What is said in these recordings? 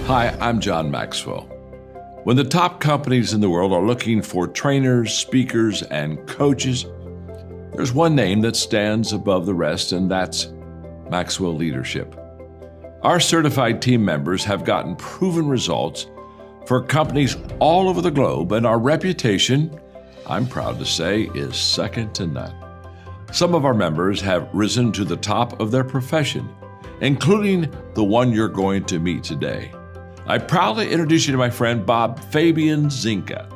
Hi, I'm John Maxwell. When the top companies in the world are looking for trainers, speakers, and coaches, there's one name that stands above the rest, and that's Maxwell Leadership. Our certified team members have gotten proven results for companies all over the globe, and our reputation, I'm proud to say, is second to none. Some of our members have risen to the top of their profession, including the one you're going to meet today. I proudly introduce you to my friend Bob Fabian Zinka.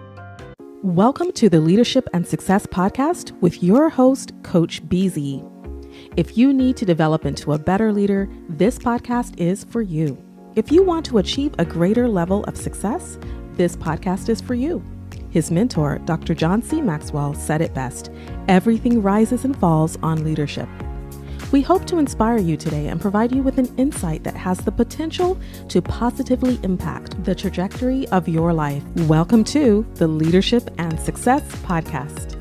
Welcome to the Leadership and Success Podcast with your host, Coach BZ. If you need to develop into a better leader, this podcast is for you. If you want to achieve a greater level of success, this podcast is for you. His mentor, Dr. John C. Maxwell, said it best: everything rises and falls on leadership. We hope to inspire you today and provide you with an insight that has the potential to positively impact the trajectory of your life. Welcome to the Leadership and Success Podcast.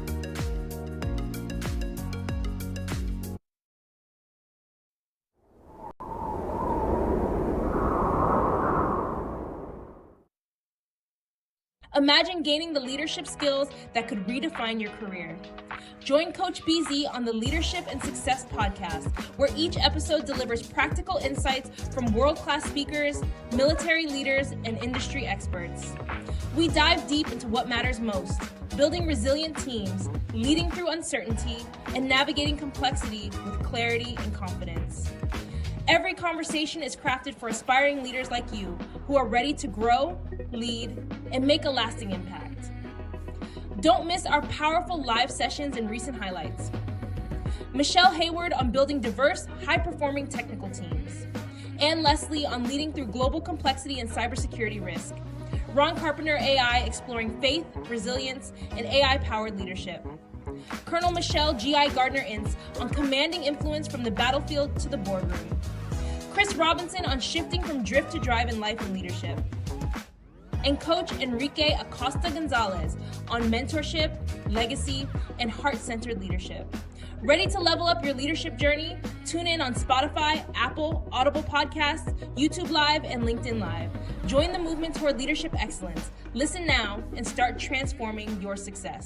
Imagine gaining the leadership skills that could redefine your career. Join Coach BZ on the Leadership and Success Podcast, where each episode delivers practical insights from world-class speakers, military leaders, and industry experts. We dive deep into what matters most: building resilient teams, leading through uncertainty, and navigating complexity with clarity and confidence. Every conversation is crafted for aspiring leaders like you who are ready to grow, lead, and make a lasting impact. Don't miss our powerful live sessions and recent highlights. Michelle Hayward on building diverse, high-performing technical teams. Ann Leslie on leading through global complexity and cybersecurity risk. Ron Carpenter AI exploring faith, resilience, and AI-powered leadership. Colonel Michelle G.I. Gardner-Ince on commanding influence from the battlefield to the boardroom. Chris Robinson on shifting from drift to drive in life and leadership. And Coach Enrique Acosta Gonzalez on mentorship, legacy, and heart-centered leadership. Ready to level up your leadership journey? Tune in on Spotify, Apple, Audible Podcasts, YouTube Live, and LinkedIn Live. Join the movement toward leadership excellence. Listen now and start transforming your success.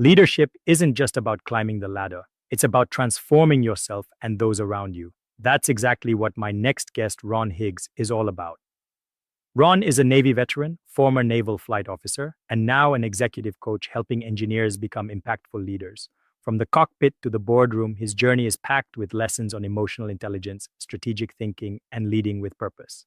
Leadership isn't just about climbing the ladder. It's about transforming yourself and those around you. That's exactly what my next guest, Ron Higgs, is all about. Ron is a Navy veteran, former naval flight officer, and now an executive coach helping engineers become impactful leaders. From the cockpit to the boardroom, his journey is packed with lessons on emotional intelligence, strategic thinking, and leading with purpose.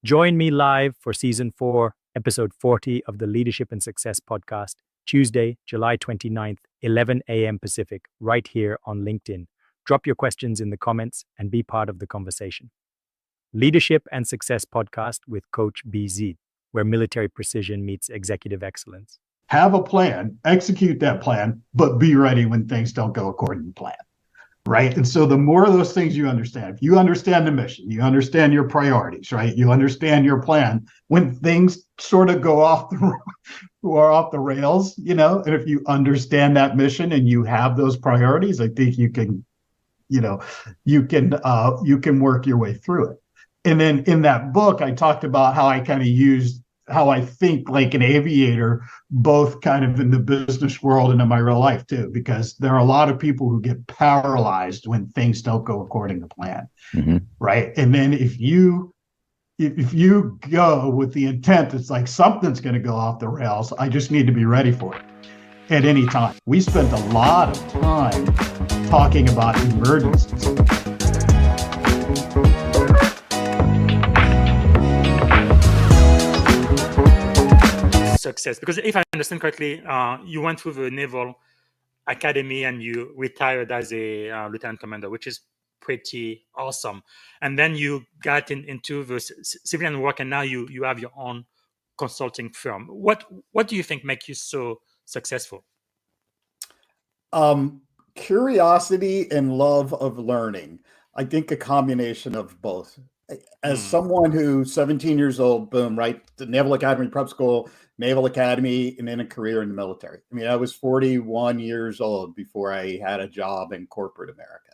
Join me live for Season 4, Episode 40 of the Leadership and Success Podcast, Tuesday, July 29th, 11 a.m. Pacific, right here on LinkedIn. Drop your questions in the comments and be part of the conversation. Leadership and Success Podcast with Coach BZ, where military precision meets executive excellence. Have a plan, execute that plan, but be ready when things don't go according to plan, right? And so the more of those things you understand, if you understand the mission, you understand your priorities, right? You understand your plan, when things sort of go off the rails, and if you understand that mission and you have those priorities, I think you can work your way through it. And then in that book, I talked about how I kind of used how I think like an aviator, both kind of in the business world and in my real life too, because there are a lot of people who get paralyzed when things don't go according to plan, right? And then if you go with the intent, it's like something's going to go off the rails. I just need to be ready for it at any time. We spent a lot of time talking about emergencies. Success, because if I understand correctly, you went through the Naval Academy and you retired as a lieutenant commander, which is pretty awesome. And then you got into the civilian work, and now you have your own consulting firm. What do you think makes you so successful? Curiosity and love of learning. I think a combination of both. as someone who's 17 years old, boom, right, the Naval Academy prep school, Naval Academy, and then a career in the military. I mean, I was 41 years old before I had a job in corporate America.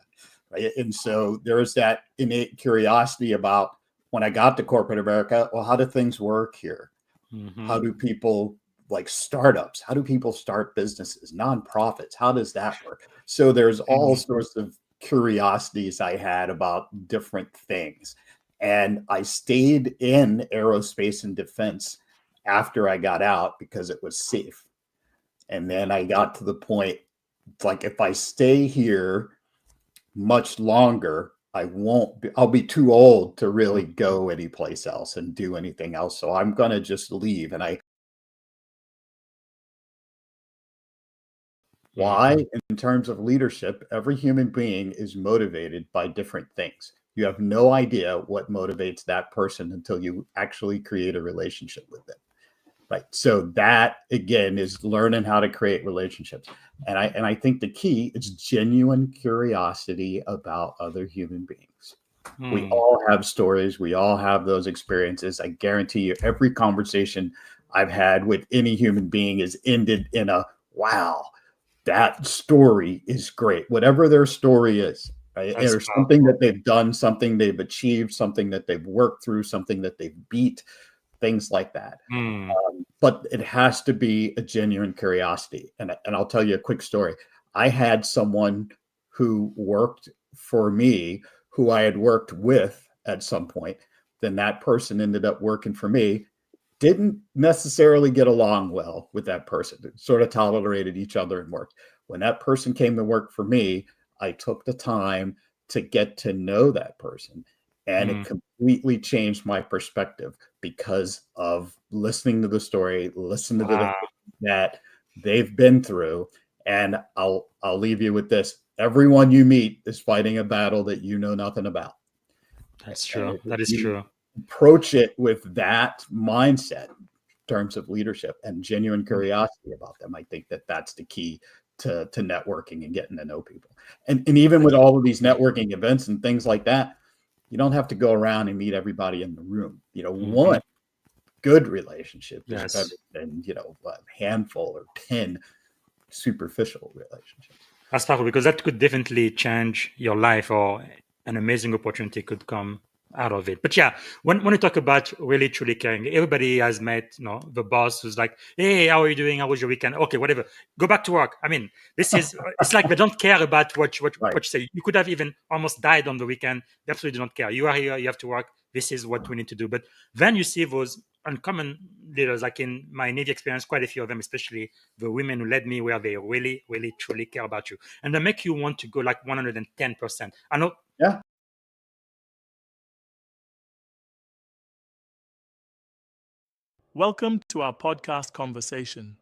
Right? And so there was that innate curiosity about when I got to corporate America, well, how do things work here? How do people like startups? How do people start businesses, nonprofits? How does that work? So there's all sorts of curiosities I had about different things. And I stayed in aerospace and defense after I got out because it was safe. And then I got to the point, it's like if I stay here much longer, I'll be too old to really go anyplace else and do anything else. So I'm going to just leave. And why? In terms of leadership, every human being is motivated by different things. You have no idea what motivates that person until you actually create a relationship with them. Right. So that again is learning how to create relationships. And I think the key is genuine curiosity about other human beings. We all have stories. We all have those experiences. I guarantee you every conversation I've had with any human being is ended in a wow, that story is great. Whatever their story is, right? That's Or something that they've done, something they've achieved, something that they've worked through, something that they've beat, things like that. But it has to be a genuine curiosity. And I'll tell you a quick story. I had someone who worked for me who I had worked with at some point. Then that person ended up working for me. Didn't necessarily get along well with that person. Sort of tolerated each other and worked. When that person came to work for me, I took the time to get to know that person. And it completely changed my perspective because of listening to the story, listening to the things that they've been through. And I'll leave you with this. Everyone you meet is fighting a battle that you know nothing about. That's true. And That is you true. approach it with that mindset in terms of leadership and genuine curiosity about them. I think that that's the key to networking and getting to know people. And even with all of these networking events and things like that, you don't have to go around and meet everybody in the room. One good relationship is better than, a handful or 10 superficial relationships. That's powerful because that could definitely change your life, or an amazing opportunity could come out of it. But yeah, when you talk about really truly caring, everybody has met, the boss who's like, "Hey, how are you doing? How was your weekend? Okay, whatever. Go back to work." I mean, it's like they don't care about what Right. you say. You could have even almost died on the weekend. They absolutely don't care. You are here. You have to work. This is what we need to do. But then you see those uncommon leaders, like in my Navy experience, quite a few of them, especially the women who led me, where they really, really, truly care about you, and they make you want to go like 110%. I know. Yeah. Welcome to our podcast conversation.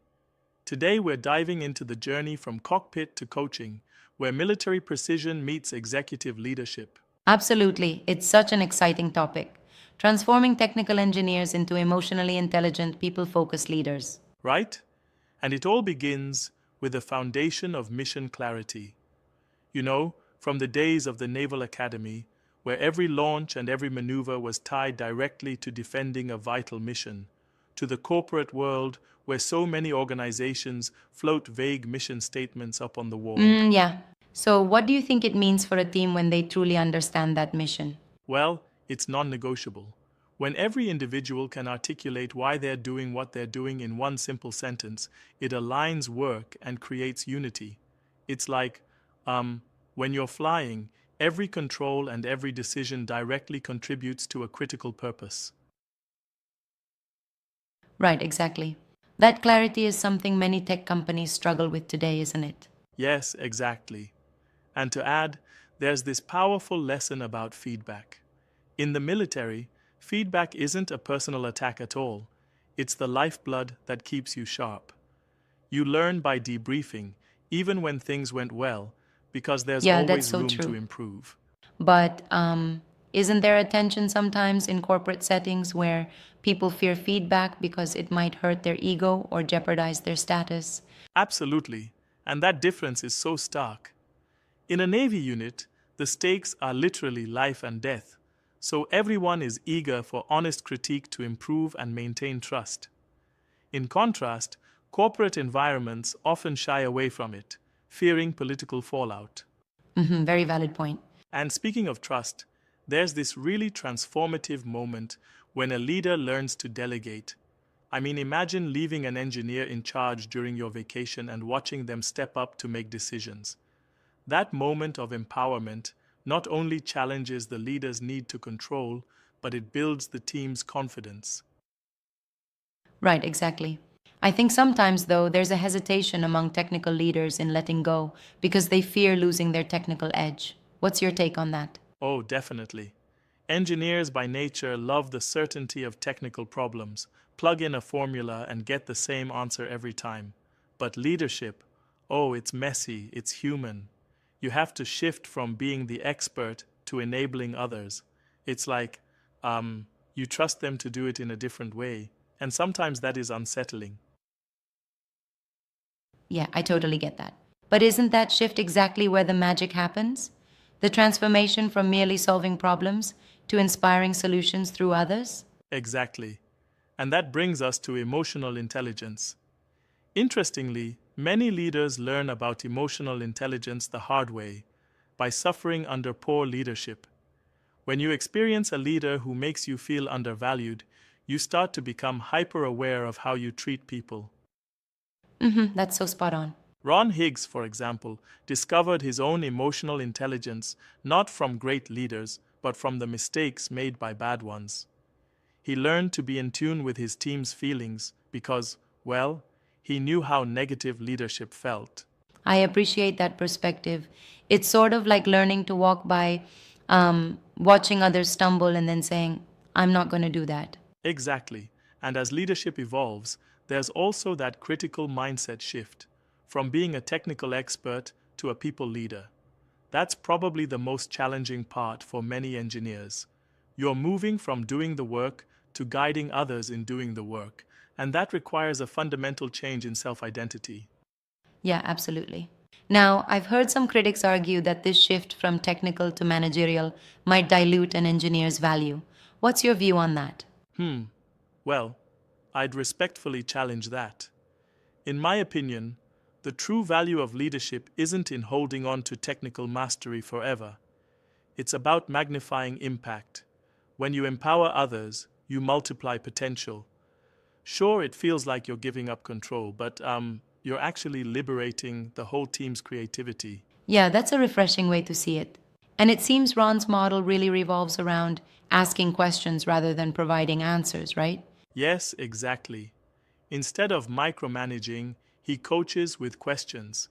Today we're diving into the journey from cockpit to coaching, where military precision meets executive leadership. Absolutely. It's such an exciting topic. Transforming technical engineers into emotionally intelligent, people focused leaders. Right? And it all begins with the foundation of mission clarity. From the days of the Naval Academy, where every launch and every maneuver was tied directly to defending a vital mission, to the corporate world, where so many organizations float vague mission statements up on the wall. Yeah. So, what do you think it means for a team when they truly understand that mission? Well, it's non-negotiable. When every individual can articulate why they're doing what they're doing in one simple sentence, it aligns work and creates unity. It's like, when you're flying, every control and every decision directly contributes to a critical purpose. Right, exactly. That clarity is something many tech companies struggle with today, isn't it? Yes, exactly. And to add, there's this powerful lesson about feedback. In the military, feedback isn't a personal attack at all. It's the lifeblood that keeps you sharp. You learn by debriefing, even when things went well, because there's Yeah, that's always so room to true. improve. But isn't there a tension sometimes in corporate settings where people fear feedback because it might hurt their ego or jeopardize their status? Absolutely, and that difference is so stark. In a Navy unit, the stakes are literally life and death, So everyone is eager for honest critique to improve and maintain trust. In contrast, corporate environments often shy away from it, fearing political fallout. Very valid point. And speaking of trust, there's this really transformative moment when a leader learns to delegate. I mean, imagine leaving an engineer in charge during your vacation and watching them step up to make decisions. That moment of empowerment not only challenges the leader's need to control, but it builds the team's confidence. Right, exactly. I think sometimes, though, there's a hesitation among technical leaders in letting go because they fear losing their technical edge. What's your take on that? Oh, definitely. Engineers by nature love the certainty of technical problems. Plug in a formula and get the same answer every time. But leadership, oh, it's messy, it's human. You have to shift from being the expert to enabling others. It's like, you trust them to do it in a different way, and sometimes that is unsettling. Yeah, I totally get that. But isn't that shift exactly where the magic happens? The transformation from merely solving problems to inspiring solutions through others? Exactly. And that brings us to emotional intelligence. Interestingly, many leaders learn about emotional intelligence the hard way, by suffering under poor leadership. When you experience a leader who makes you feel undervalued, you start to become hyper aware of how you treat people. That's so spot on. Ron Higgs, for example, discovered his own emotional intelligence not from great leaders, but from the mistakes made by bad ones. He learned to be in tune with his team's feelings because, well, he knew how negative leadership felt. I appreciate that perspective. It's sort of like learning to walk by watching others stumble and then saying, I'm not going to do that. Exactly. And as leadership evolves, there's also that critical mindset shift from being a technical expert to a people leader. That's probably the most challenging part for many engineers. You're moving from doing the work to guiding others in doing the work, and that requires a fundamental change in self-identity. Yeah, absolutely. Now, I've heard some critics argue that this shift from technical to managerial might dilute an engineer's value. What's your view on that? Well, I'd respectfully challenge that. In my opinion, the true value of leadership isn't in holding on to technical mastery forever. It's about magnifying impact. When you empower others, you multiply potential. Sure, it feels like you're giving up control, but you're actually liberating the whole team's creativity. Yeah, that's a refreshing way to see it. And it seems Ron's model really revolves around asking questions rather than providing answers, right? Yes, exactly. Instead of micromanaging, he coaches with questions.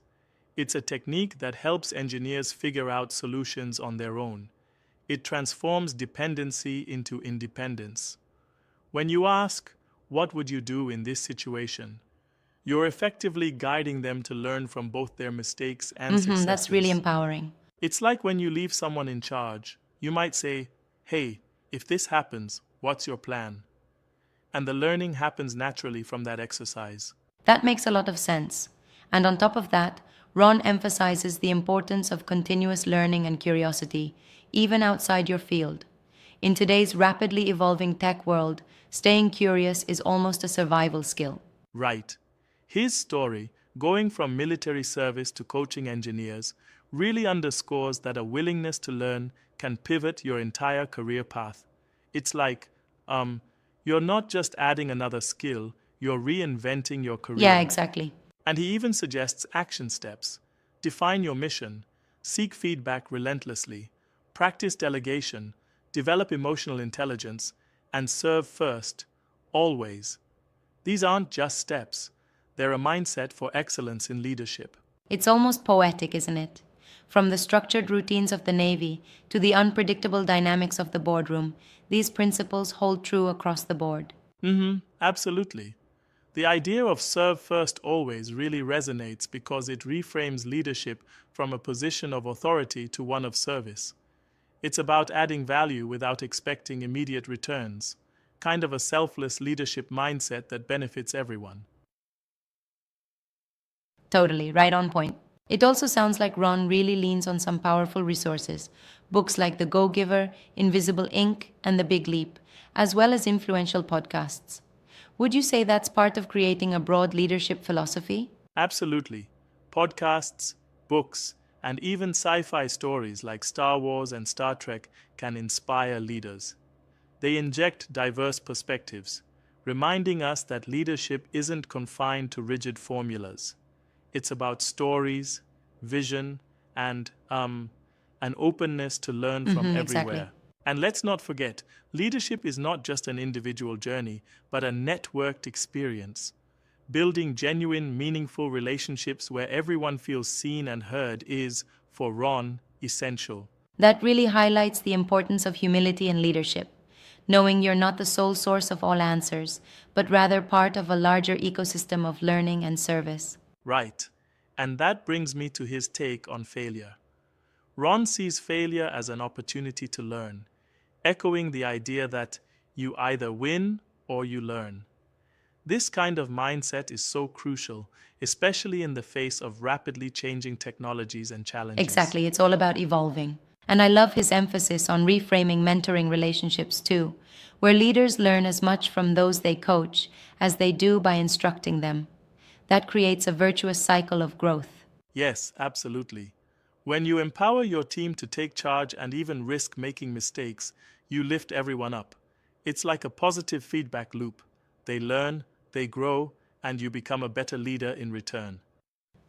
It's a technique that helps engineers figure out solutions on their own. It transforms dependency into independence. When you ask, what would you do in this situation? You're effectively guiding them to learn from both their mistakes and successes. That's really empowering. It's like when you leave someone in charge. You might say, hey, if this happens, what's your plan? And the learning happens naturally from that exercise. That makes a lot of sense. And on top of that, Ron emphasizes the importance of continuous learning and curiosity, even outside your field. In today's rapidly evolving tech world, staying curious is almost a survival skill. Right. His story, going from military service to coaching engineers, really underscores that a willingness to learn can pivot your entire career path. It's like, you're not just adding another skill, you're reinventing your career. Yeah, exactly. And he even suggests action steps. Define your mission, seek feedback relentlessly, practice delegation, develop emotional intelligence, and serve first, always. These aren't just steps, they're a mindset for excellence in leadership. It's almost poetic, isn't it? From the structured routines of the Navy to the unpredictable dynamics of the boardroom, these principles hold true across the board. Absolutely. The idea of serve first always really resonates because it reframes leadership from a position of authority to one of service. It's about adding value without expecting immediate returns, kind of a selfless leadership mindset that benefits everyone. Totally, right on point. It also sounds like Ron really leans on some powerful resources, books like The Go Giver, Invisible Ink, and The Big Leap, as well as influential podcasts. Would you say that's part of creating a broad leadership philosophy? Absolutely. Podcasts, books, and even sci fi stories like Star Wars and Star Trek can inspire leaders. They inject diverse perspectives, reminding us that leadership isn't confined to rigid formulas. It's about stories, vision, and an openness to learn from Exactly. everywhere. And let's not forget, leadership is not just an individual journey, but a networked experience. Building genuine, meaningful relationships where everyone feels seen and heard is, for Ron, essential. That really highlights the importance of humility in leadership, knowing you're not the sole source of all answers, but rather part of a larger ecosystem of learning and service. Right. And that brings me to his take on failure. Ron sees failure as an opportunity to learn, echoing the idea that you either win or you learn. This kind of mindset is so crucial, especially in the face of rapidly changing technologies and challenges. Exactly, it's all about evolving. And I love his emphasis on reframing mentoring relationships too, where leaders learn as much from those they coach as they do by instructing them. That creates a virtuous cycle of growth. Yes, absolutely. When you empower your team to take charge and even risk making mistakes, you lift everyone up. It's like a positive feedback loop. They learn, they grow, and you become a better leader in return.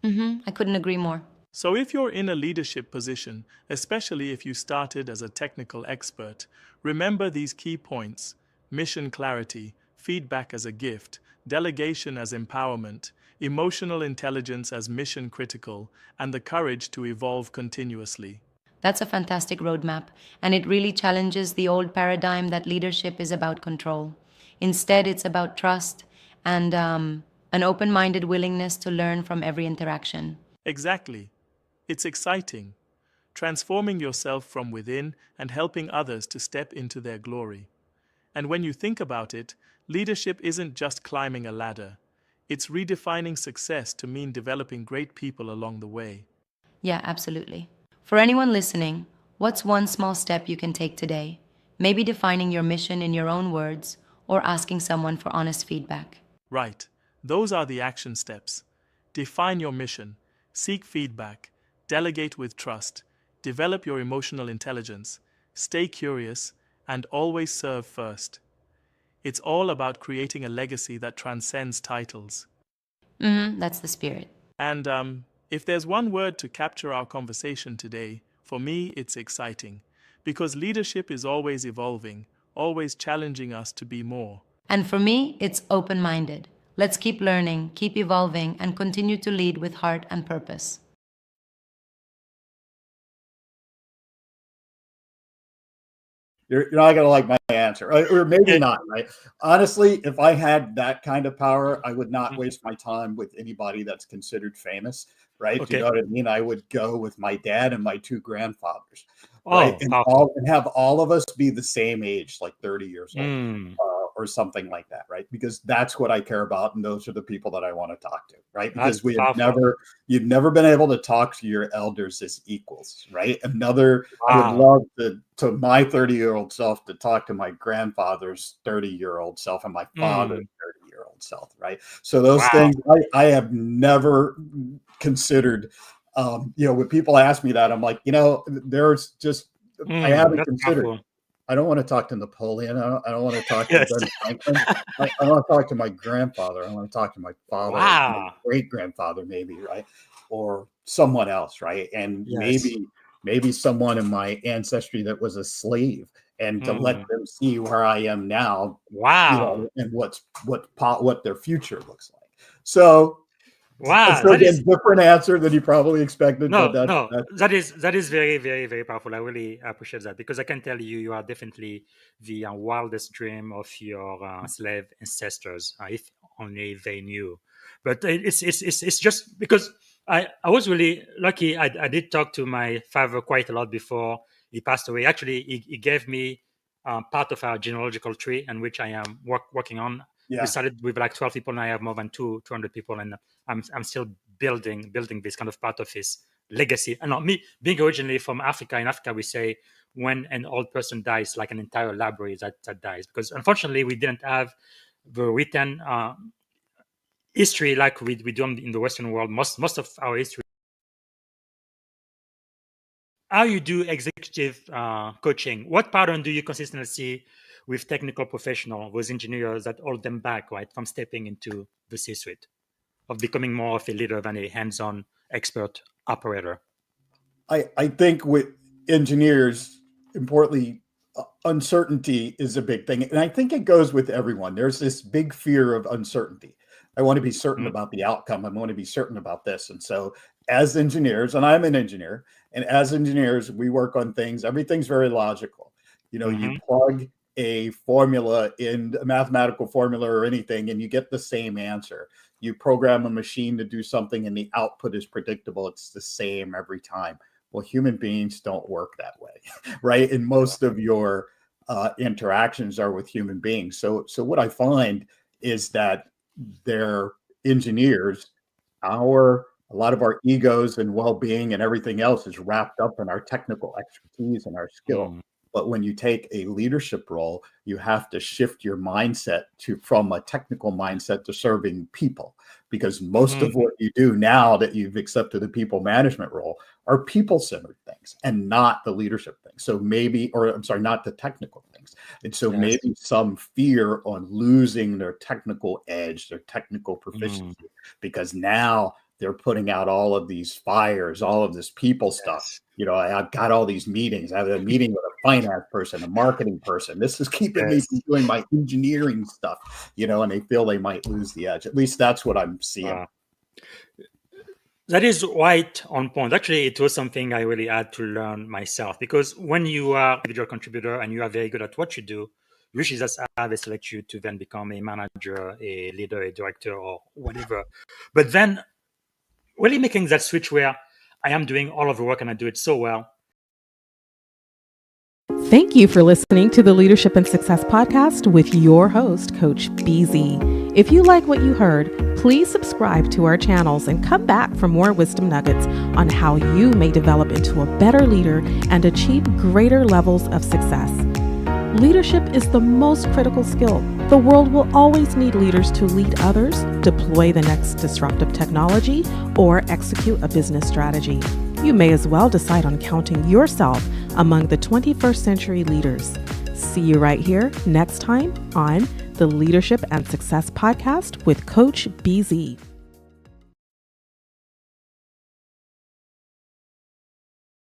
I couldn't agree more. So, if you're in a leadership position, especially if you started as a technical expert, remember these key points: mission clarity, feedback as a gift, delegation as empowerment, emotional intelligence as mission critical, and the courage to evolve continuously. That's a fantastic roadmap, and it really challenges the old paradigm that leadership is about control. Instead, it's about trust and an open minded willingness to learn from every interaction. Exactly. It's exciting, transforming yourself from within and helping others to step into their glory. And when you think about it, leadership isn't just climbing a ladder, it's redefining success to mean developing great people along the way. Yeah, absolutely. For anyone listening, what's one small step you can take today? Maybe defining your mission in your own words or asking someone for honest feedback. Right, those are the action steps. Define your mission, seek feedback, delegate with trust, develop your emotional intelligence, stay curious, and always serve first. It's all about creating a legacy that transcends titles. That's the spirit. And if there's one word to capture our conversation today, for me, it's exciting. Because leadership is always evolving, always challenging us to be more. And for me, it's open minded. Let's keep learning, keep evolving, and continue to lead with heart and purpose. You're not going to like my answer, or maybe not, right? Honestly, if I had that kind of power, I would not waste my time with anybody that's considered famous, right? Okay. You know what I mean? I would go with my dad and my two grandfathers, right? Oh, powerful. And have all of us be the same age, like 30 years old. Mm. Or something like that, right? Because that's what I care about, and those are the people that I want to talk to, right? That's Because powerful. you've never been able to talk to your elders as equals, right? I would Wow. love to my 30-year-old self to talk to my grandfather's 30-year-old self and my father's Mm. 30-year-old self, right? So those Wow. things I have never considered. When people ask me that, I'm like, there's just I haven't That's considered. powerful. I don't want to talk to Napoleon. I don't want to talk to Yes. Ben Franklin. I want to talk to my grandfather. I want to talk to my father, my Wow. great grandfather, maybe, right? Or someone else, right? And Yes. maybe someone in my ancestry that was a slave, and to let Mm. them see where I am now, Wow. and what their future looks like. So, Wow. so That is again, different answer than you probably expected, but no, that's no. that. That is very, very, very powerful. I really appreciate that because I can tell you, you are definitely the wildest dream of your slave ancestors, if only they knew. But it's just because I was really lucky. I did talk to my father quite a lot before he passed away. Actually, he gave me part of our genealogical tree, and which I am working on. We Yeah. started with like 12 people, and I have more than 200 people, and I'm still building this kind of part of his legacy. And not me being originally from Africa. In Africa, we say when an old person dies, like an entire library that dies, because unfortunately we didn't have the written history like we do in the Western world. Most of our history. How you do executive coaching? What pattern do you consistently see with technical professionals, those engineers that hold them back, right, from stepping into the C-suite, of becoming more of a leader than a hands-on expert operator? I think with engineers, importantly, uncertainty is a big thing. And I think it goes with everyone. There's this big fear of uncertainty. I want to be certain about the outcome. I want to be certain about this. And so as engineers, and I'm an engineer, and as engineers, we work on things, everything's very logical. You know, you plug a formula in a mathematical formula or anything, and you get the same answer. You program a machine to do something and the output is predictable. It's the same every time. Well, human beings don't work that way, right? And most of your interactions are with human beings. So what I find is that they're engineers. A lot of our egos and well-being and everything else is wrapped up in our technical expertise and our skill. But when you take a leadership role, you have to shift your mindset from a technical mindset to serving people, because most of what you do now that you've accepted the people management role are people-centered things and not the leadership things. So maybe, or I'm sorry, not the technical things. And so maybe some fear on losing their technical edge, their technical proficiency, because now they're putting out all of these fires, all of this people stuff. You know, I've got all these meetings. I have a meeting with a finance person, a marketing person. This is keeping me from doing my engineering stuff, you know, and they feel they might lose the edge. At least that's what I'm seeing. That is right on point. Actually, it was something I really had to learn myself, because when you are an individual contributor and you are very good at what you do, usually that's how they select you to then become a manager, a leader, a director, or whatever. But then really making that switch where I am doing all of the work and I do it so well. Thank you for listening to the Leadership and Success Podcast with your host, Coach BZ. If you like what you heard, please subscribe to our channels and come back for more wisdom nuggets on how you may develop into a better leader and achieve greater levels of success. Leadership is the most critical skill. The world will always need leaders to lead others, deploy the next disruptive technology, or execute a business strategy. You may as well decide on counting yourself among the 21st century leaders. See you right here next time on the Leadership and Success Podcast with Coach BZ.